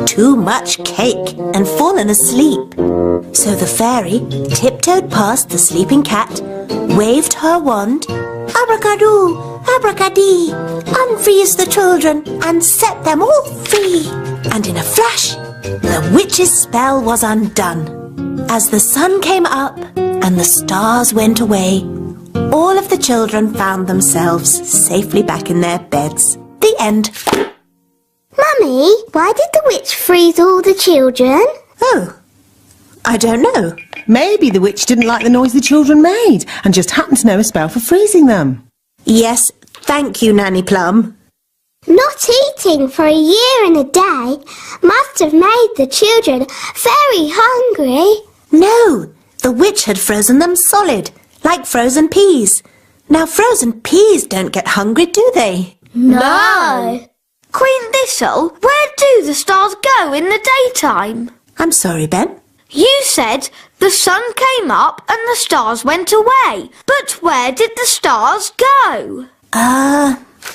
too much cake and fallen asleep. So the fairy tiptoed past the sleeping cat, waved her wand, abracadoo, abracadee, unfreeze the children and set them all free. And in a flash, the witch's spell was undone. As the sun came up and the stars went away, all of the children found themselves safely back in their beds. The end. Mummy, why did the witch freeze all the children? Oh, I don't know. Maybe the witch didn't like the noise the children made and just happened to know a spell for freezing them. Yes, thank you, Nanny Plum. Not eating for a year and a day must have made the children very hungry. No, the witch had frozen them solid, like frozen peas. Now frozen peas don't get hungry, do they? No. Queen Thistle, where do the stars go in the daytime? I'm sorry, Ben. You said the sun came up and the stars went away. But where did the stars go?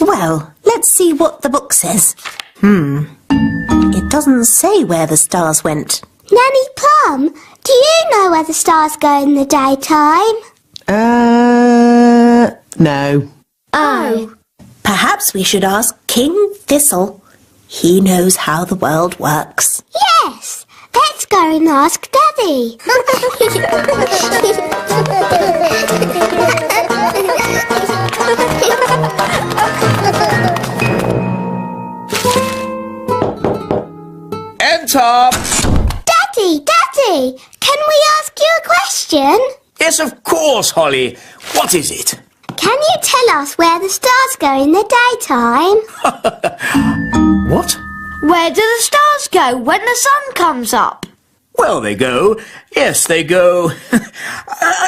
Well, let's see what the book says. It doesn't say where the stars went. Nanny Plum, do you know where the stars go in the daytime? No. Oh. Perhaps we should ask King Thistle. He knows how the world works. Yes, let's go and ask Daddy. Enter! Daddy, can we ask you a question? Yes, of course, Holly. What is it? Can you tell us where the stars go in the daytime? What? Where do the stars go when the sun comes up? Well, they go. Yes, they go.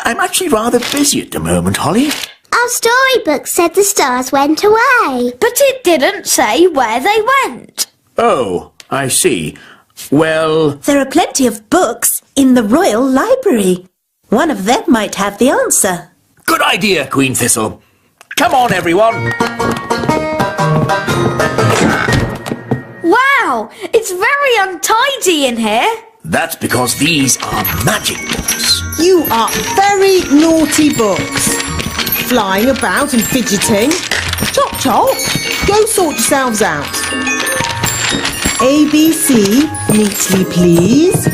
I'm actually rather busy at the moment, Holly. Our storybook said the stars went away. But it didn't say where they went. Oh, I see. Well... There are plenty of books in the Royal Library. One of them might have the answer. Good idea, Queen Thistle. Come on, everyone. Wow, it's very untidy in here. That's because these are magic books. You are very naughty books. Flying about and fidgeting. Chop chop, go sort yourselves out. ABC, neatly please.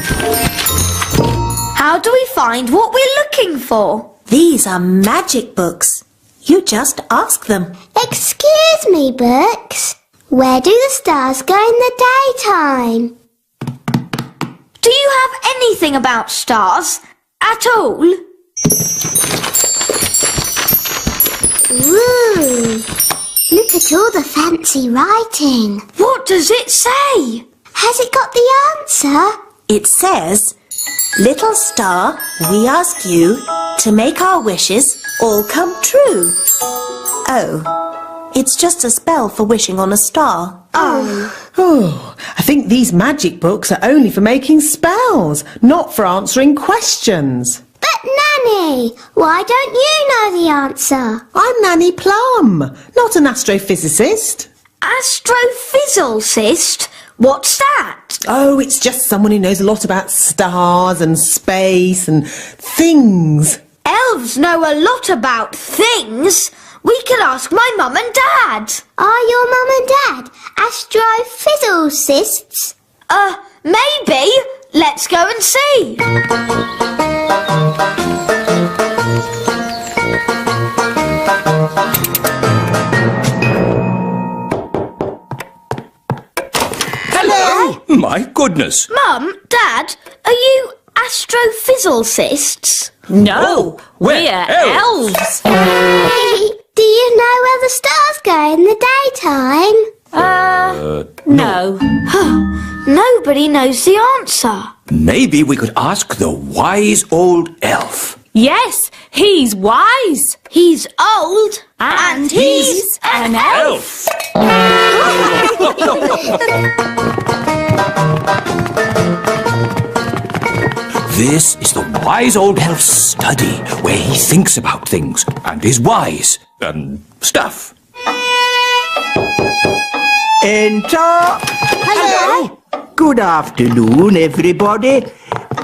How do we find what we're looking for? These are magic books. You just ask them. Excuse me, books. Where do the stars go in the daytime? Do you have anything about stars at all? Ooh, look at all the fancy writing. What does it say? Has it got the answer? It says, "Little star, we ask you to make our wishes all come true." Oh, it's just a spell for wishing on a star. Oh, I think these magic books are only for making spells, not for answering questions. But Nanny, why don't you know the answer? I'm Nanny Plum, not an astrophysicist. Astrophysicist? What's that? Oh, it's just someone who knows a lot about stars and space and things. Elves know a lot about things. We can ask my mum and dad. Are your mum and dad astrophysicists? Maybe. Let's go and see. Hello! My goodness. Mum, Dad, are you astrophysicists? No, we're elves. Do you know where the stars go in the daytime? No. Nobody knows the answer. Maybe we could ask the wise old elf. Yes, he's wise. He's old. And he's an elf. This is the wise old elf's study, where he thinks about things and is wise and stuff. Enter! Hello. Good afternoon, everybody.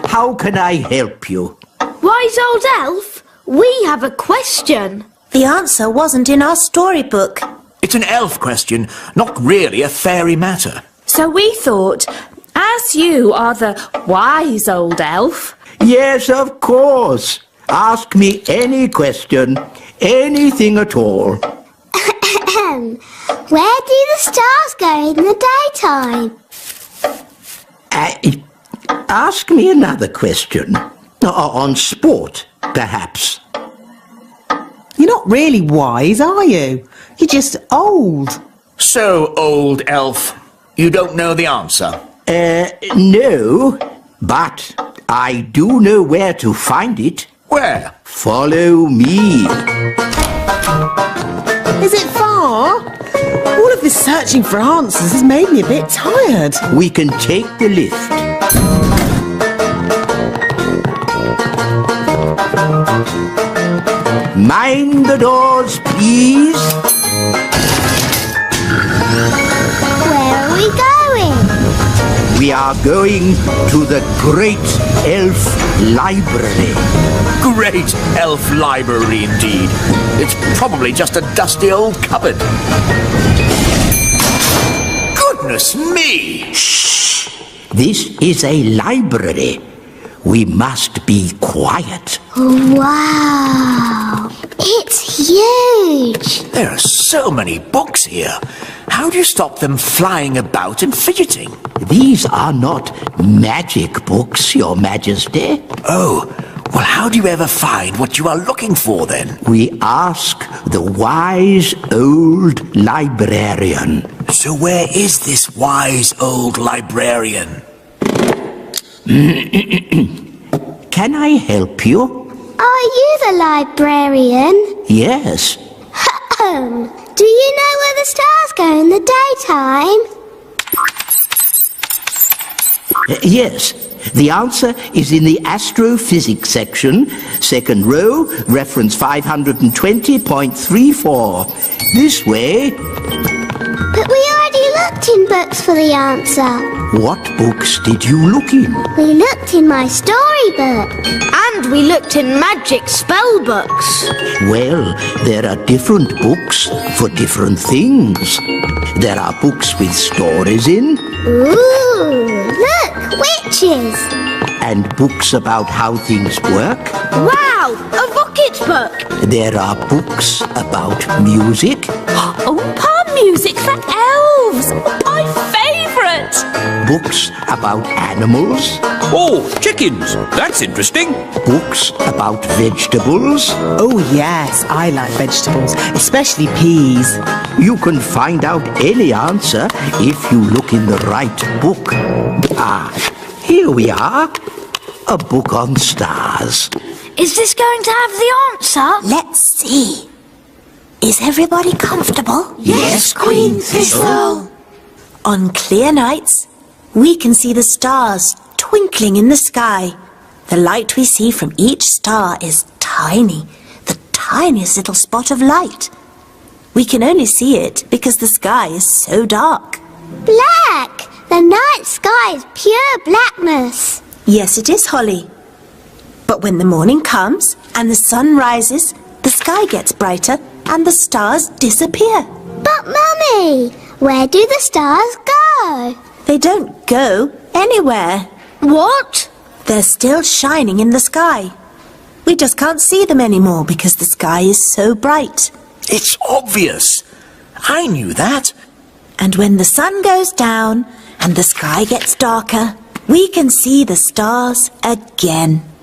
How can I help you? Wise old elf, we have a question. The answer wasn't in our storybook. It's an elf question, not really a fairy matter. So we thought, as you are the wise old elf, Yes, of course. Ask me any question, anything at all. Where do the stars go in the daytime? Ask me another question. On sport, perhaps. You're not really wise, are you? You're just old. So, old elf, you don't know the answer? No, but I do know where to find it. Where? Follow me. Is it far? All of this searching for answers has made me a bit tired. We can take the lift. Mind the doors, please. Where are we going? We are going to the Great Elf Library. Great elf library indeed. It's probably just a dusty old cupboard. Goodness me! Shh! This is a library. We must be quiet. Wow! It's huge! There are so many books here. How do you stop them flying about and fidgeting? These are not magic books, Your Majesty. Oh, well, how do you ever find what you are looking for then? We ask the wise old librarian. So where is this wise old librarian? Can I help you? Are you the librarian? Yes. Do you know where the stars go in the daytime? Yes. The answer is in the astrophysics section, second row, reference 520.34. This way. But we already looked in books for the answer. What books did you look in? We looked in my storybook. And we looked in magic spell books. Well, there are different books for different things. There are books with stories in. Ooh, look, witches. And books about how things work. Wow, a rocket book. There are books about music. oh, palm music for elves, my favourite. Books about animals. Oh, chickens! That's interesting. Books about vegetables. Oh yes, I like vegetables, especially peas. You can find out any answer if you look in the right book. Ah, here we are. A book on stars. Is this going to have the answer? Let's see. Is everybody comfortable? Yes, Queen Thistle. On clear nights, we can see the stars twinkling in the sky. The light we see from each star is tiny, the tiniest little spot of light. We can only see it because the sky is so dark. Black! The night sky is pure blackness. Yes, it is, Holly. But when the morning comes and the sun rises, the sky gets brighter and the stars disappear. But Mummy, where do the stars go? They don't go anywhere. What? They're still shining in the sky. We just can't see them anymore because the sky is so bright. It's obvious. I knew that. And when the sun goes down and the sky gets darker, we can see the stars again.